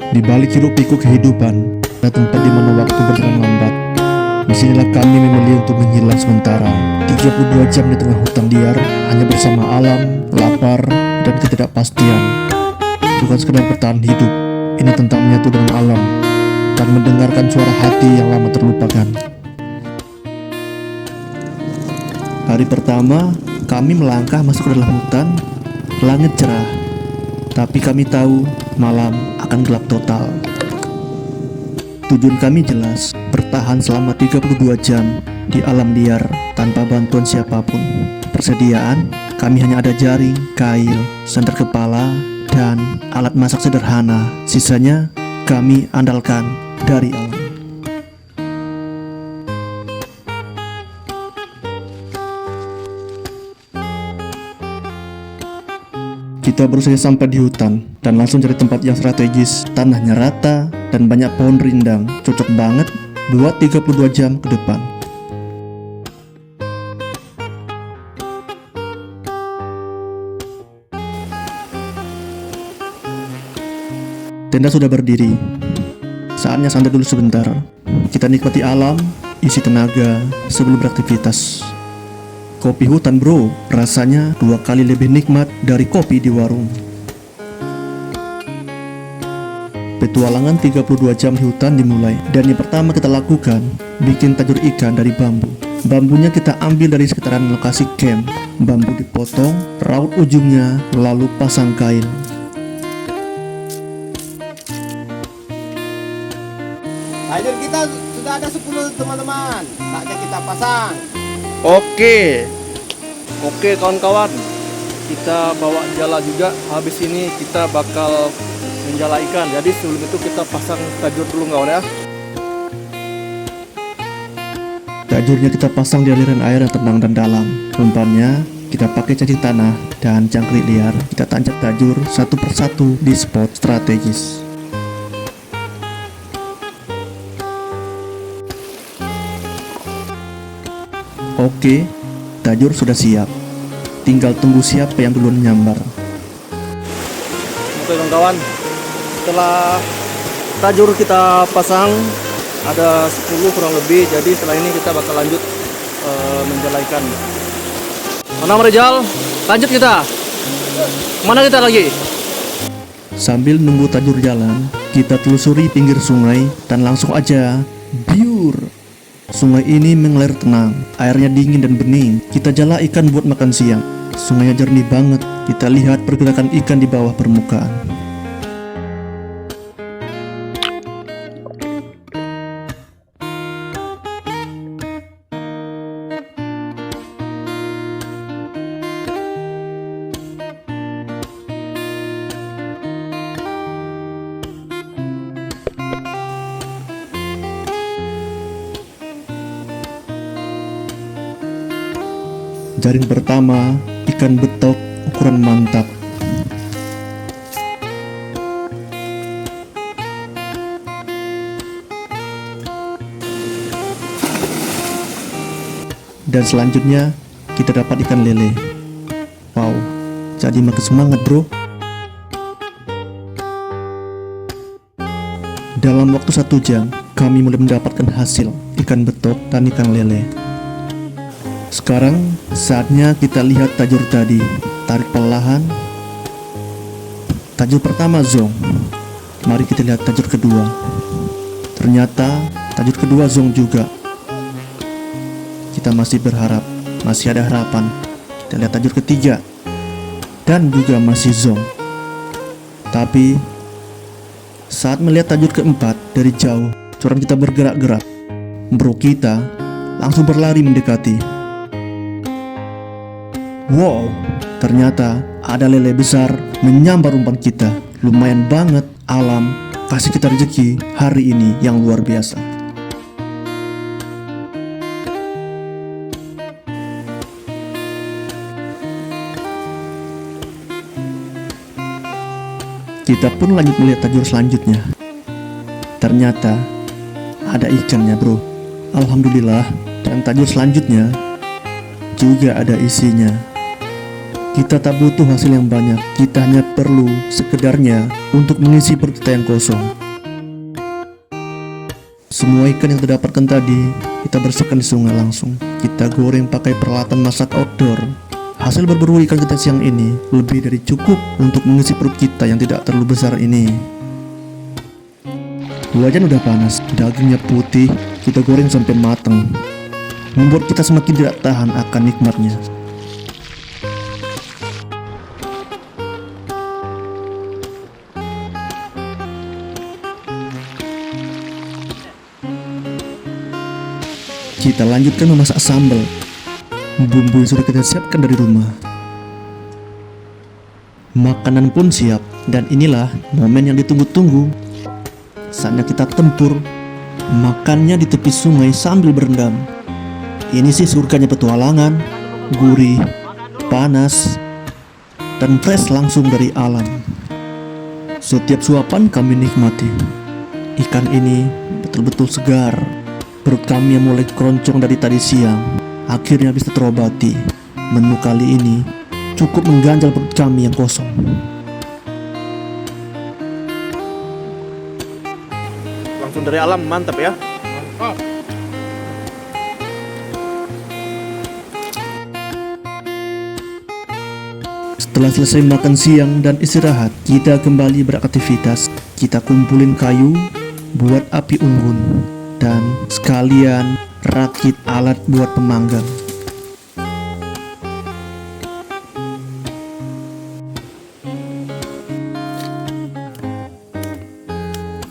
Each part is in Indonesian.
Di balik hiruk-pikuk kehidupan, ada tempat di mana waktu berjalan lambat. Disinilah kami memilih untuk menghilang sementara. 32 jam di tengah hutan liar, hanya bersama alam, lapar, dan ketidakpastian. Bukan sekedar bertahan hidup, ini tentang menyatu dengan alam dan mendengarkan suara hati yang lama terlupakan. Hari pertama, kami melangkah masuk ke dalam hutan. Langit cerah, tapi kami tahu malam akan gelap total. Tujuan kami jelas, bertahan selama 32 jam di alam liar tanpa bantuan siapapun. Persediaan, kami hanya ada jaring, kail, senter kepala, dan alat masak sederhana. Sisanya kami andalkan dari alam. Kita baru saja sampai di hutan dan langsung cari tempat yang strategis. Tanahnya rata dan banyak pohon rindang. Cocok banget buat 32 jam ke depan. Tenda sudah berdiri. Saatnya santai dulu sebentar. Kita nikmati alam, isi tenaga sebelum beraktivitas. Kopi hutan bro, rasanya 2 kali lebih nikmat dari kopi di warung. Petualangan 32 jam di hutan dimulai. Dan yang pertama kita lakukan, bikin tajur ikan dari bambu. Bambunya kita ambil dari sekitaran lokasi camp. Bambu dipotong, raut ujungnya, lalu pasang kain. Tajur kita sudah ada 10 teman-teman. Saatnya kita pasang. Oke kawan-kawan, kita bawa jala juga. Habis ini kita bakal menjala ikan. Jadi sebelum itu kita pasang tajur dulu kawan ya. Tajurnya kita pasang di aliran air yang tenang dan dalam. Umpannya kita pakai cacing tanah dan jangkrik liar. Kita tancap tajur satu persatu di spot strategis. Oke, tajur sudah siap. Tinggal tunggu siapa yang duluan nyambar. Oke kawan-kawan, setelah tajur kita pasang ada 10 kurang lebih. Jadi setelah ini kita bakal lanjut menjala ikan. Mana Rizal? Lanjut kita. Mana kita lagi? Sambil nunggu tajur jalan, kita telusuri pinggir sungai dan langsung aja biur. Sungai ini mengalir tenang, airnya dingin dan bening. Kita jala ikan buat makan siang. Sungainya jernih banget. Kita lihat pergerakan ikan di bawah permukaan. Jaring pertama, ikan betok ukuran mantap. Dan selanjutnya, kita dapat ikan lele. Wow, jadi makin semangat bro. Dalam waktu 1 jam, kami mulai mendapatkan hasil ikan betok dan ikan lele. Sekarang saatnya kita lihat tajur tadi. Tarik perlahan. Tajur pertama zong. Mari kita lihat tajur kedua. Ternyata tajur kedua zong juga. Kita masih berharap, masih ada harapan. Kita lihat tajur ketiga dan juga masih zong. Tapi saat melihat tajur keempat dari jauh, curang kita bergerak-gerak. Bro kita langsung berlari mendekati. Wow, ternyata ada lele besar menyambar umpan kita. Lumayan banget, alam kasih kita rezeki hari ini yang luar biasa. Kita pun lanjut melihat tajur selanjutnya. Ternyata ada ikannya bro. Alhamdulillah. Dan tajur selanjutnya juga ada isinya. Kita tak butuh hasil yang banyak, kita hanya perlu sekedarnya untuk mengisi perut kita yang kosong. Semua ikan yang terdapatkan tadi, kita bersihkan di sungai langsung. Kita goreng pakai peralatan masak outdoor. Hasil berburu ikan kita siang ini lebih dari cukup untuk mengisi perut kita yang tidak terlalu besar ini. Wajan udah panas, dagingnya putih, kita goreng sampai matang, membuat kita semakin tidak tahan akan nikmatnya. Kita lanjutkan memasak sambal. Bumbu yang sudah kita siapkan dari rumah. Makanan pun siap, dan inilah momen yang ditunggu-tunggu. Saatnya kita tempur, makannya di tepi sungai sambil berendam. Ini sih surganya petualangan, gurih, panas, dan fresh langsung dari alam. Setiap suapan kami nikmati. Ikan ini betul-betul segar. Perut kami yang mulai keroncong dari tadi siang akhirnya bisa terobati. Menu kali ini cukup mengganjal perut kami yang kosong. Langsung dari alam, mantap ya. Setelah selesai makan siang dan istirahat, kita kembali beraktivitas. Kita kumpulin kayu, buat api unggun, dan sekalian rakit alat buat pemanggang.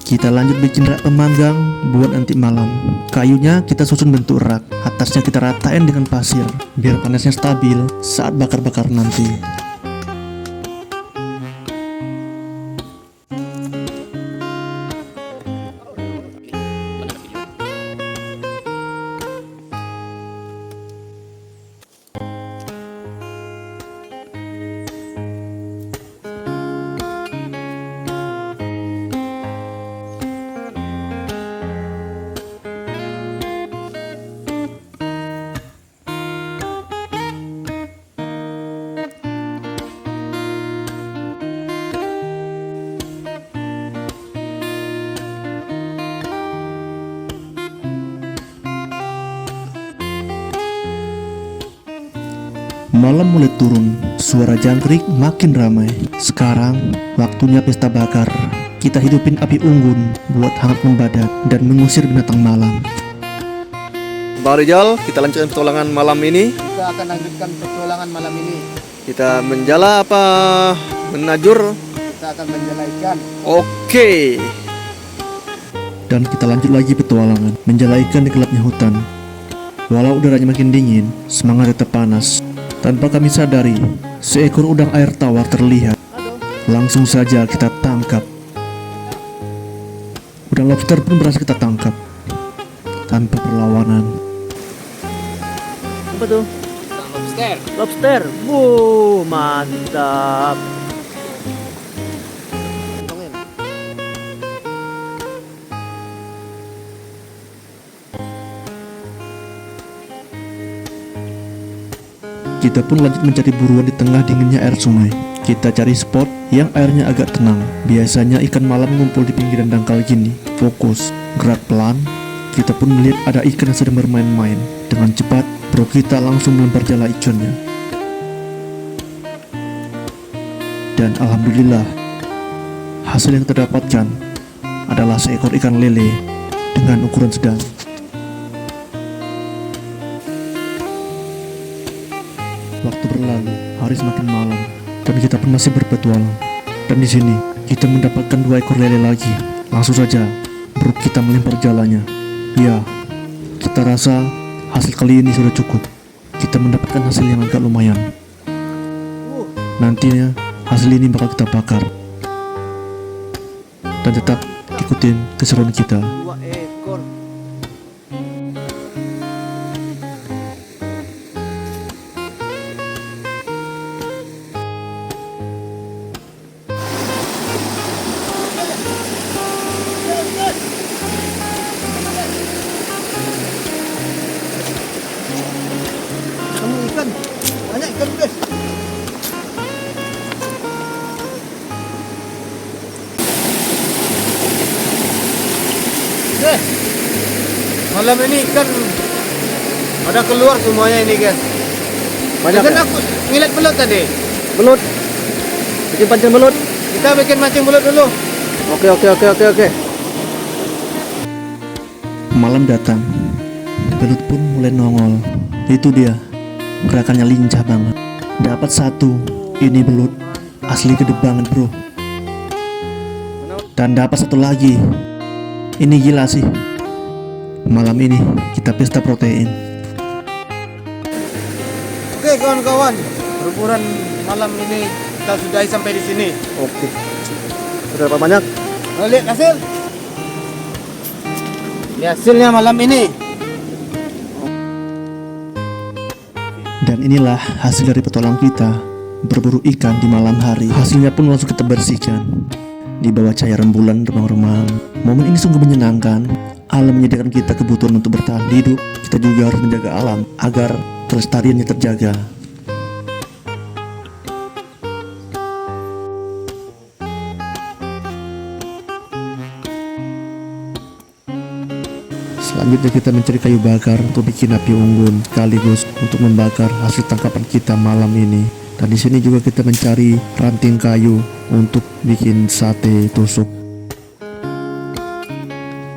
Kita lanjut bikin rak pemanggang buat nanti malam. Kayunya kita susun bentuk rak, atasnya kita ratain dengan pasir biar panasnya stabil saat bakar-bakar nanti. Malam mulai turun, suara jangkrik makin ramai. Sekarang waktunya pesta bakar. Kita hidupin api unggun buat hangat membadak dan mengusir binatang malam. Bang Rizal, kita lanjutkan petualangan malam ini. Kita akan lanjutkan petualangan malam ini. Kita menjala apa menajur? Kita akan menjala ikan. Oke. Dan kita lanjut lagi petualangan, menjala ikan di gelapnya hutan. Walau udaranya makin dingin, semangat tetap panas. Tanpa kami sadari, seekor udang air tawar terlihat. Langsung saja kita tangkap. Udang lobster pun berhasil kita tangkap tanpa perlawanan. Apa tuh? Lobster. Lobster. Mantap. Kita pun lanjut mencari buruan di tengah dinginnya air sungai. Kita cari spot yang airnya agak tenang. Biasanya ikan malam ngumpul di pinggiran dangkal gini. Fokus, gerak pelan. Kita pun melihat ada ikan yang sedang bermain-main. Dengan cepat, bro kita langsung melempar jala iconnya. Dan alhamdulillah, hasil yang kita dapatkan adalah seekor ikan lele dengan ukuran sedang. Waktu berlalu, hari semakin malam, dan kita pun masih berpetualang. Dan di sini kita mendapatkan 2 ekor lele lagi. Langsung saja, bro kita melempar jalanya. Ya, kita rasa hasil kali ini sudah cukup. Kita mendapatkan hasil yang agak lumayan. Nantinya hasil ini bakal kita bakar. Dan tetap ikutin keseruan kita. 2 ekor. Kamu ikan. Banyak ikan guys. Eh, malam ini kan ada keluar semuanya ini guys. Banyak Kan ya? aku ngeliat belut tadi. Belut. Bikin pancing belut. Kita bikin mancing belut dulu. Oke. Malam datang, belut pun mulai nongol. Itu dia, gerakannya lincah banget. Dapat satu, ini belut asli gede banget bro. Dan dapat satu lagi, ini gila sih. Malam ini kita pesta protein. Oke kawan-kawan, perburuan malam ini kita sudahi sampai di sini. Oke. Sudah berapa banyak? Lihat hasil. Ini hasilnya malam ini. Dan inilah hasil dari petualang kita berburu ikan di malam hari. Hasilnya pun langsung kita bersihkan di bawah cahaya rembulan remang-remang. Momen ini sungguh menyenangkan. Alam menyediakan kita kebutuhan untuk bertahan hidup. Kita juga harus menjaga alam agar kelestariannya terjaga. Selanjutnya kita mencari kayu bakar untuk bikin api unggun, sekaligus untuk membakar hasil tangkapan kita malam ini. Dan di sini juga kita mencari ranting kayu untuk bikin sate tusuk.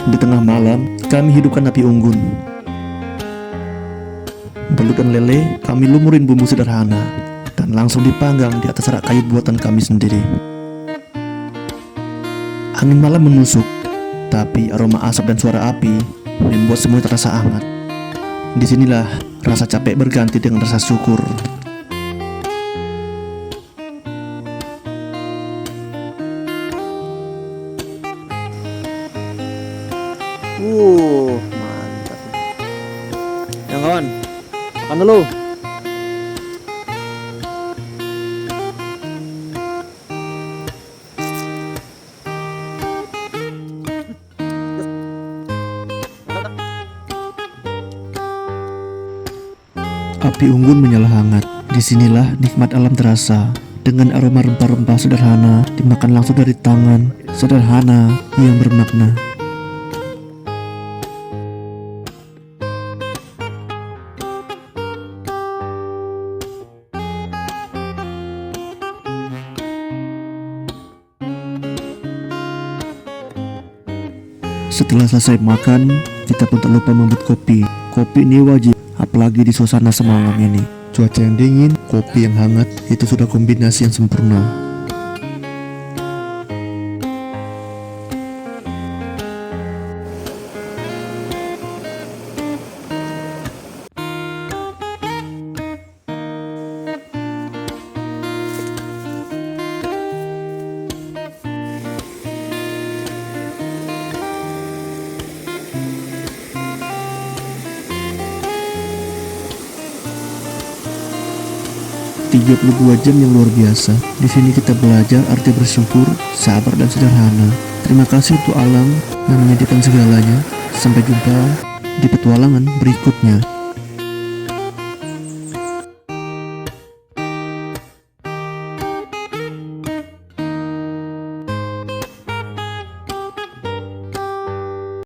Di tengah malam, kami hidupkan api unggun. Belut dan lele kami lumurin bumbu sederhana dan langsung dipanggang di atas rak kayu buatan kami sendiri. Angin malam menusuk, tapi aroma asap dan suara api membuat semuanya terasa hangat. Disinilah rasa capek berganti dengan rasa syukur. Mantap. Yang kawan, makan dulu. Api unggun menyala hangat. Disinilah nikmat alam terasa. Dengan aroma rempah-rempah sederhana dimakan langsung dari tangan sederhana yang bermakna. Setelah selesai makan, kita pun tak lupa membuat kopi. Kopi ini wajib, apalagi di suasana semalam ini. Cuaca yang dingin, kopi yang hangat, itu sudah kombinasi yang sempurna. Tiga 32 jam yang luar biasa. Di sini kita belajar arti bersyukur, sabar dan sederhana. Terima kasih untuk alam yang menyediakan segalanya. Sampai jumpa di petualangan berikutnya.